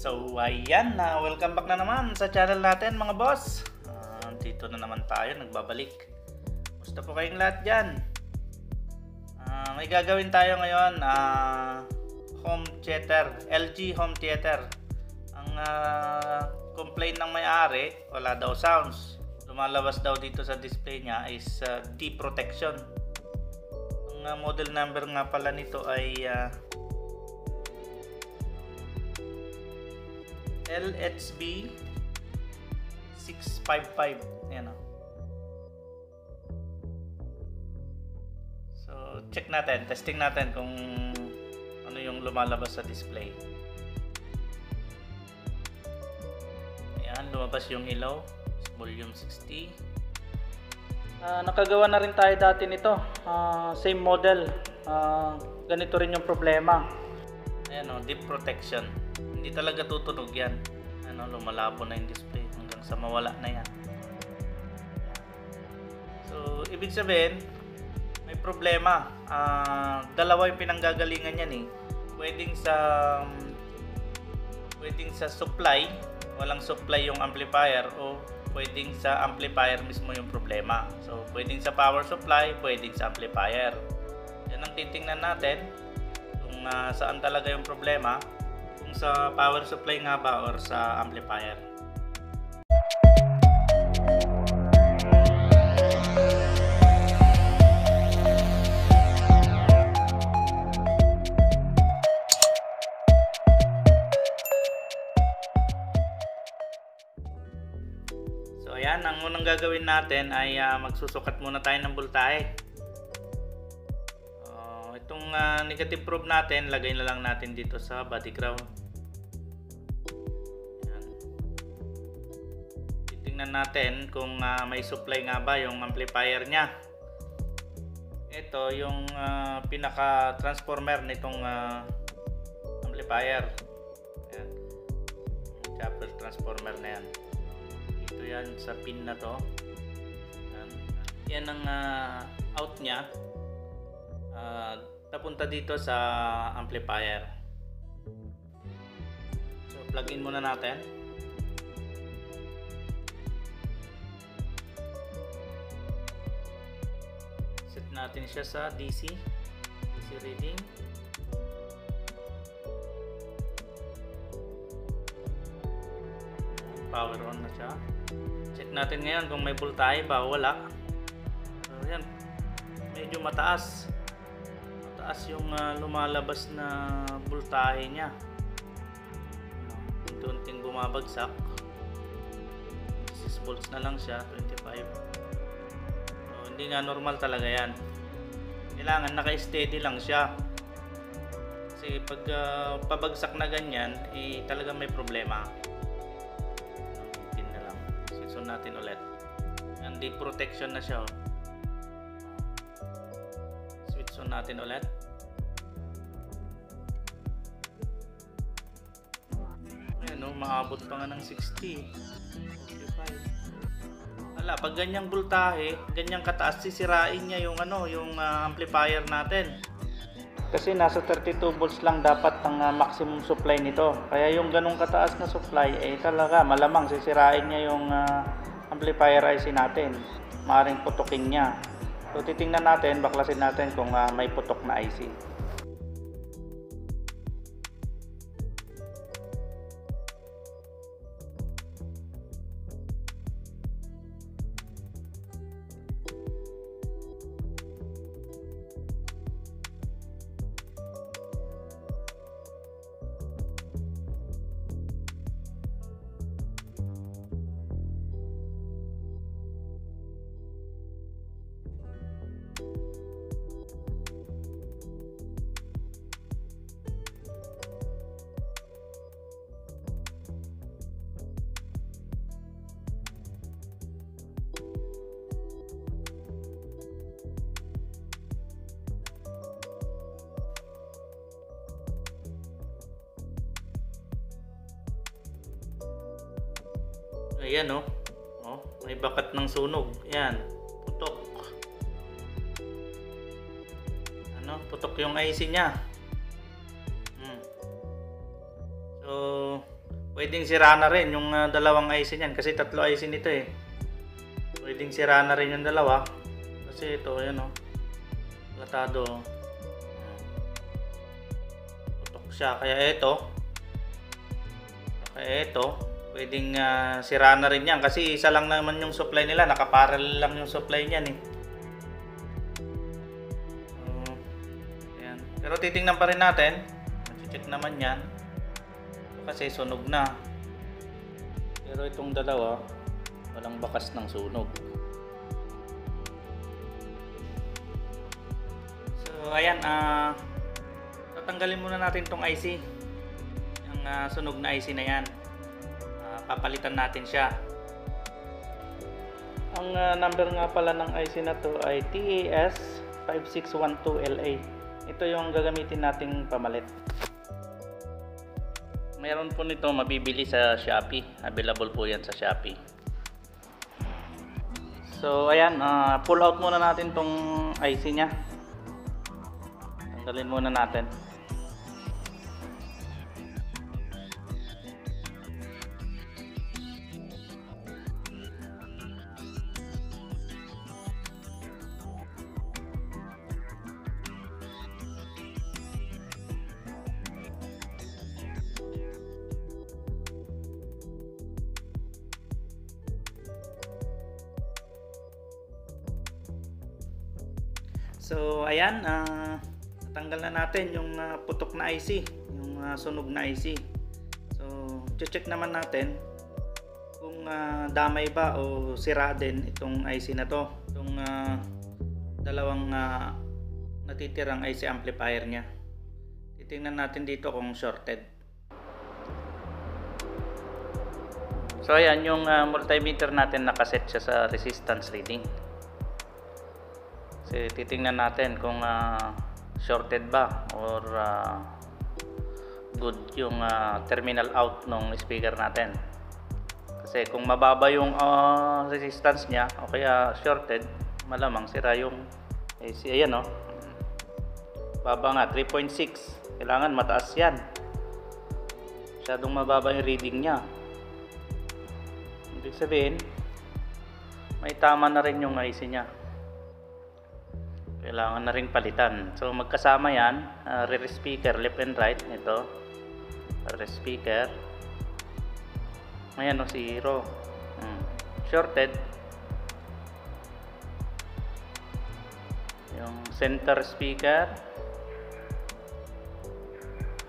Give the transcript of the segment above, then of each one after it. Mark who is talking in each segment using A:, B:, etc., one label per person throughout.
A: So ayan na, welcome back na naman sa channel natin mga boss. Dito na naman tayo, nagbabalik. Gusto po kayong lahat dyan. May gagawin tayo ngayon, home theater, LG home theater. Ang complaint ng may-ari, wala daw sounds. Lumalabas daw dito sa display niya is D-protection. Ang model number nga pala nito ay LHB 655. Ayan o. So, check natin. Testing natin kung ano yung lumalabas sa display. Ayan, lumabas yung ilaw. Volume 60. Nakagawa na rin tayo dati nito. Same model. Ganito rin yung problema. Ayan o, deep protection. Hindi talaga tutunog yan. Lumalabo na yung display hanggang sa mawala na yan. So, ibig sabihin, may problema. Dalawa yung pinanggagalingan yan eh. Pwedeng sa supply, walang supply yung amplifier, o pwedeng sa amplifier mismo yung problema. So, pwedeng sa power supply, pwedeng sa amplifier. Yan ang titingnan natin kung saan talaga yung problema. Sa power supply nga ba or sa amplifier. So ayan, ang unang gagawin natin ay magsusukat muna tayo ng voltahe. Itong negative probe natin, lagay na lang natin dito sa body ground. Tingnan natin kung may supply nga ba yung amplifier nya. Ito yung pinaka transformer nitong amplifier. Ayan. Yung chopper transformer na yan. Ito yan sa pin na to. Ayan. Yan ang out nya. Papunta dito sa amplifier. So plug in muna natin. Set natin siya sa DC reading. Power on na siya. Check natin ngayon kung may voltahe ba o wala. So yan, medyo mataas yung lumalabas na voltahe niya. Unti-unting bumabagsak. 6 volts na lang siya, 25. So, hindi nga normal talaga yan. Kailangan naka-steady lang siya. Kasi pag pabagsak na ganyan, talaga may problema. Pin na lang. Switch on natin ulit. Yan, deep protection na siya. Switch on natin ulit. Maabot pa nga ng 60. 45. Wala, pag ganyang voltahe, ganyang kataas, sisirain niya yung yung amplifier natin. Kasi nasa 32 volts lang dapat ang maximum supply nito. Kaya yung ganong kataas na supply talaga malamang sisirain niya yung amplifier IC natin. Maaring putukin niya. So titingnan natin, baklasin natin kung may putok na IC. Ayan may bakat ng sunog. Ayan, putok. putok yung IC niya. So pwedeng sira na rin yung dalawang IC niyan kasi tatlo IC nito eh. Pwedeng sira na rin yung dalawa kasi ito ayan oh, latado oh. Putok siya kaya ito pwedeng sira na rin yan kasi isa lang naman yung supply nila, nakaparallel lang yung supply niyan eh. Ayan. Pero titingnan pa rin natin, check naman yan kasi sunog na, pero itong dalawa walang bakas ng sunog. So ayan, tatanggalin muna natin tong IC, yung sunog na IC na yan. Papalitan natin siya. Ang number nga pala ng IC na to ay TAS5612LA. Ito yung gagamitin nating pamalit. Meron po nito mabibili sa Shopee. Available po yan sa Shopee. So ayan, pull out muna natin tong IC nya. Tanggalin muna natin. So ayan, natanggal na natin yung putok na IC, yung sunog na IC. So check naman natin kung damay ba o sira din itong IC na to, itong dalawang natitirang IC amplifier nya. Titingnan natin dito kung shorted. So ayan, yung multimeter natin nakaset siya sa resistance reading. So, titingnan natin kung shorted ba or good yung terminal out ng speaker natin. Kasi kung mababa yung resistance niya o kaya shorted, malamang sira yung AC. Ayan o, baba nga, 3.6. Kailangan mataas yan. Masyadong mababa yung reading niya. Ibig sabihin, may tama na rin yung IC niya. Kailangan na rin palitan. So magkasama yan, rear speaker left and right. Ito rear speaker, ayan o, 0. Shorted yung center speaker,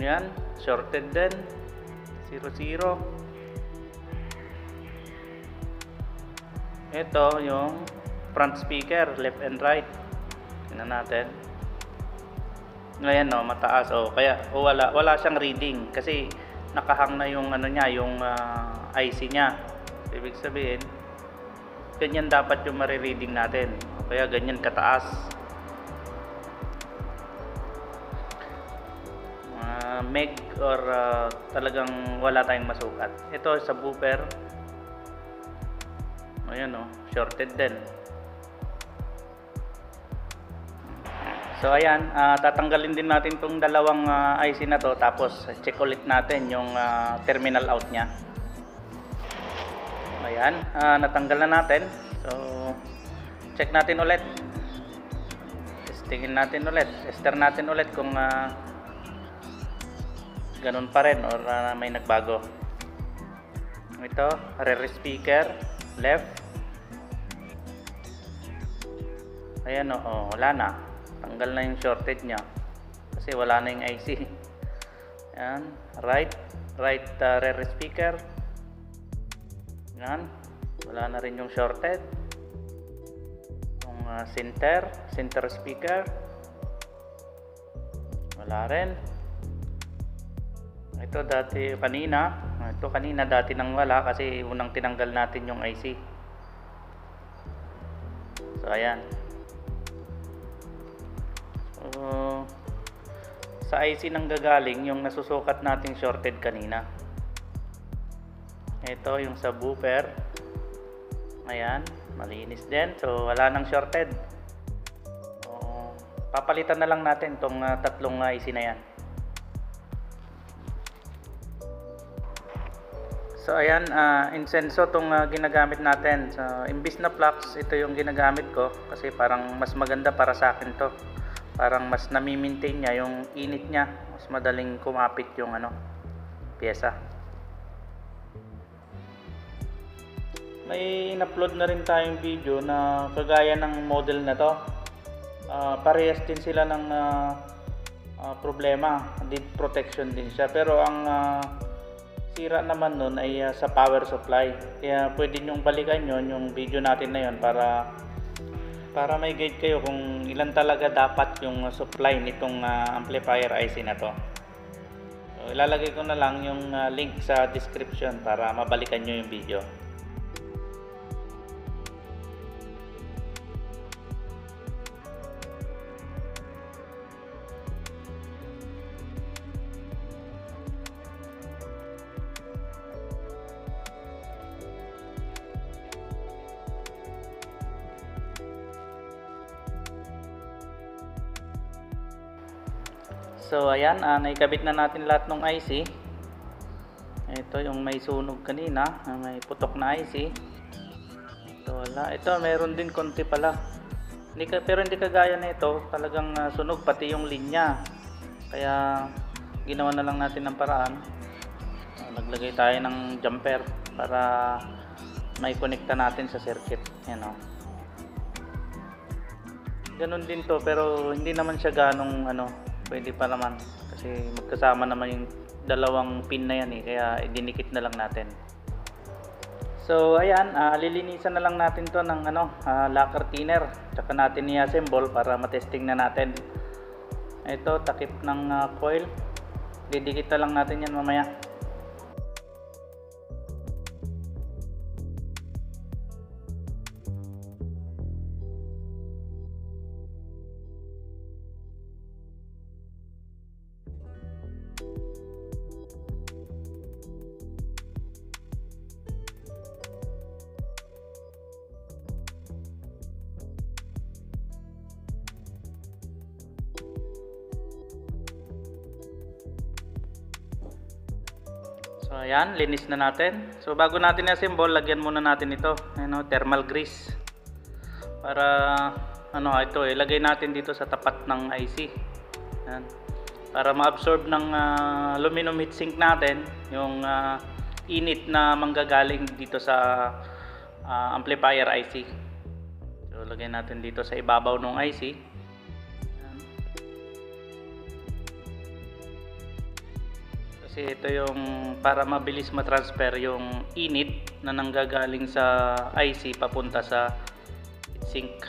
A: yan shorted din, 0. Ito yung front speaker left and right. Tingnan natin. Ngayon no, mataas kaya wala siyang reading kasi nakahang na yung ano niya, yung IC niya. Ibig sabihin, ganyan dapat yung mare-reading natin. Kaya ganyan kataas. Meg or talagang wala tayong masukat. Ito sa buffer. Ayan shorted din. So ayan, tatanggalin din natin tong dalawang IC na to, tapos check ulit natin yung terminal out nya. Ayan, natanggal na natin. So check natin ulit, testingin natin ulit, tester natin ulit kung ganun pa rin or may nagbago. Ito, rear speaker left. Ayan wala na. Tanggal na yung shorted nya kasi wala na yung IC. Yan, right rear speaker. Yan, wala na rin yung shorted. Yung center speaker, wala rin. Ito kanina dati nang wala kasi unang tinanggal natin yung IC. So ayan. Sa IC nang gagaling yung nasusukat nating shorted kanina. Ito yung sa buffer. Ayan, malinis din. So wala nang shorted. Papalitan na lang natin tong tatlong IC na yan. So ayan, insenso tong ginagamit natin. So imbis na flux, ito yung ginagamit ko kasi parang mas maganda para sa akin to. Parang mas nami-maintain niya yung init niya, mas madaling kumapit yung pyesa. May in-upload na rin tayong video na kagaya ng model na to. Parehas din sila ng problema, lead protection din siya, pero ang sira naman nun ay sa power supply. Kaya pwede nyong balikan yon yung video natin na yon para may guide kayo kung ilan talaga dapat yung supply nitong amplifier IC na to. So, ilalagay ko na lang yung link sa description para mabalikan nyo yung video. So ayan, naikabit na natin lahat ng IC. Ito yung may sunog kanina, may putok na IC. Ito wala. Ito meron din konti pala. Pero hindi kagaya na ito, talagang sunog pati yung linya. Kaya ginawa na lang natin ng paraan. Naglagay tayo ng jumper para may konekta natin sa circuit. Yan o. Ganun din to, pero hindi naman siya ganong pwede pa naman kasi magkasama naman yung dalawang pin na yan kaya idinikit na lang natin. So ayan, lilinisan na lang natin to ng lacquer thinner, tsaka natin i-assemble para matesting na natin. Ito takip ng coil, didikit na lang natin yan mamaya. So ayan, linis na natin. So bago natin i-assemble, lagyan muna natin ito, thermal grease. Para ito ilagay natin dito sa tapat ng IC. Ayan. Para ma-absorb ng aluminum heatsink natin yung init na manggagaling dito sa amplifier IC. So lagay natin dito sa ibabaw ng IC. Kasi ito yung para mabilis matransfer yung init na nanggagaling sa IC papunta sa heatsink.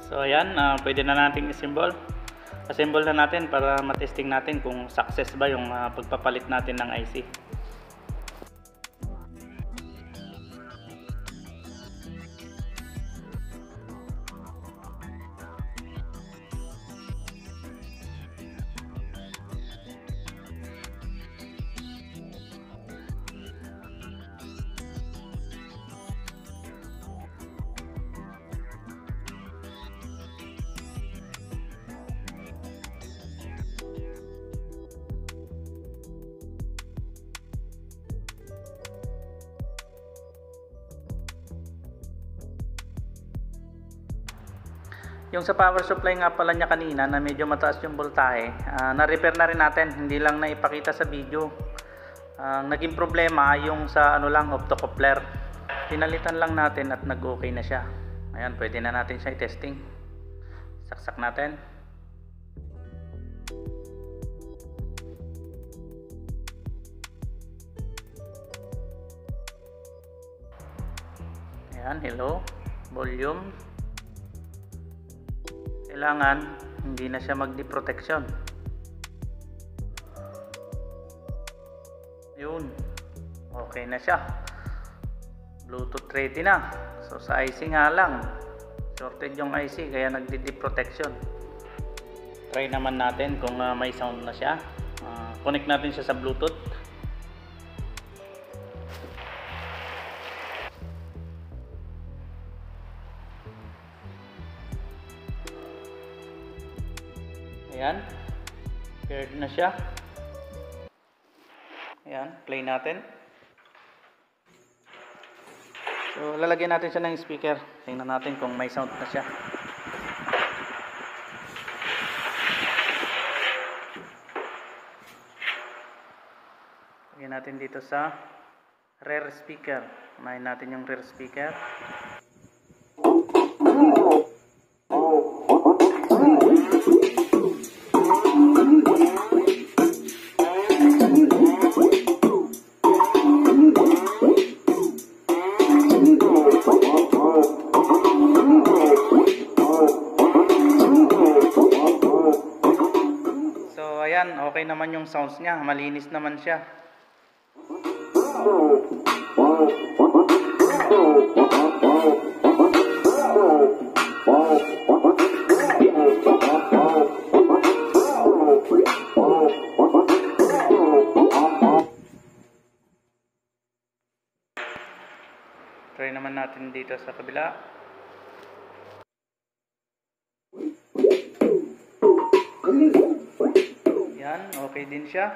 A: So ayan, pwede na nating assemble na natin para matesting natin kung success ba yung pagpapalit natin ng IC. Yung sa power supply nga pala niya kanina na medyo mataas yung voltahe, na-repair na rin natin, hindi lang na ipakita sa video. Naging problema yung sa optocoupler. Pinalitan lang natin at nag-okay na siya. Ayan, pwede na natin siya i-testing. Saksak natin. Ayan, hello, volume. kailangan hindi na siya magdi-protection. Yun, okay na siya. Bluetooth ready na. So sa IC nga lang, shorted yung IC kaya nagdi-protection. Try naman natin kung may sound na siya. Connect natin siya sa Bluetooth. Ayan, paired na siya. Ayan, play natin. So lalagyan natin siya ng speaker. Tingnan natin kung may sound na siya. Lagyan natin dito sa rear speaker. Unahin natin yung rear speaker. So ayan, okay naman yung sounds niya, malinis naman siya. Try naman natin dito sa kabila. Yan, okay din siya.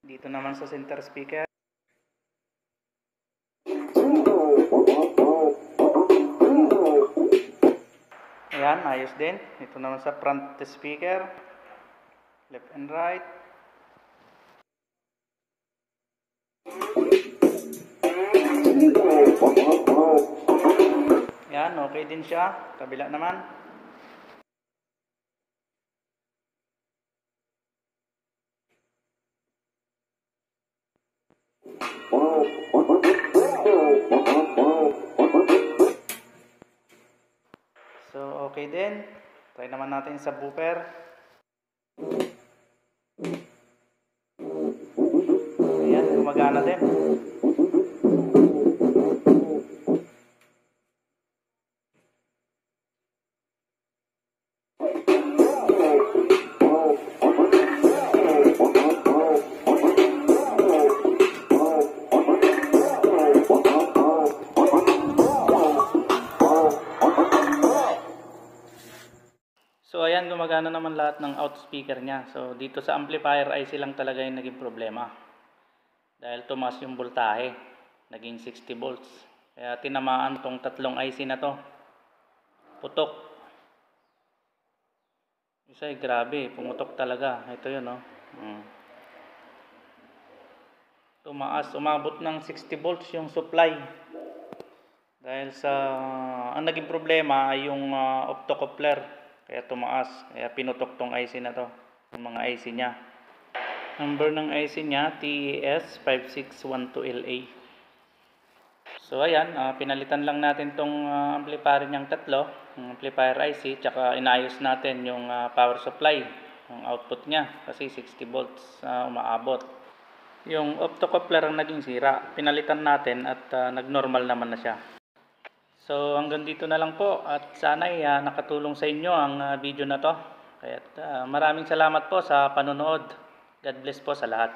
A: Dito naman sa center speaker. Ayan, ayos din. Ito naman sa front speaker. Left and right. Ayan, okay din siya. Kabila naman. So, okay din. Try naman natin sa booper. Ayan, gumagana din. So ayan, gumagana naman lahat ng out speaker niya. So dito sa amplifier IC lang talaga yung naging problema. Dahil tumaas yung voltahe, naging 60 volts. Kaya tinamaan tong tatlong IC na to. Putok. Isa grabe, pumutok talaga. Ito yun, no. Tumaas, umabot ng 60 volts yung supply. Dahil sa ang naging problema ay yung optocoupler. Kaya tumaas, kaya pinutok tong IC na to, yung mga IC niya. Number ng IC niya TES5612LA. So ayan, pinalitan lang natin tong amplifier niyang tatlo, yung amplifier IC, tsaka inayos natin yung power supply, yung output niya, kasi 60 volts umaabot. Yung optocoupler ang naging sira, pinalitan natin at nagnormal naman na siya. So hanggang dito na lang po at sana ay nakatulong sa inyo ang video na to. Kaya maraming salamat po sa panonood. God bless po sa lahat.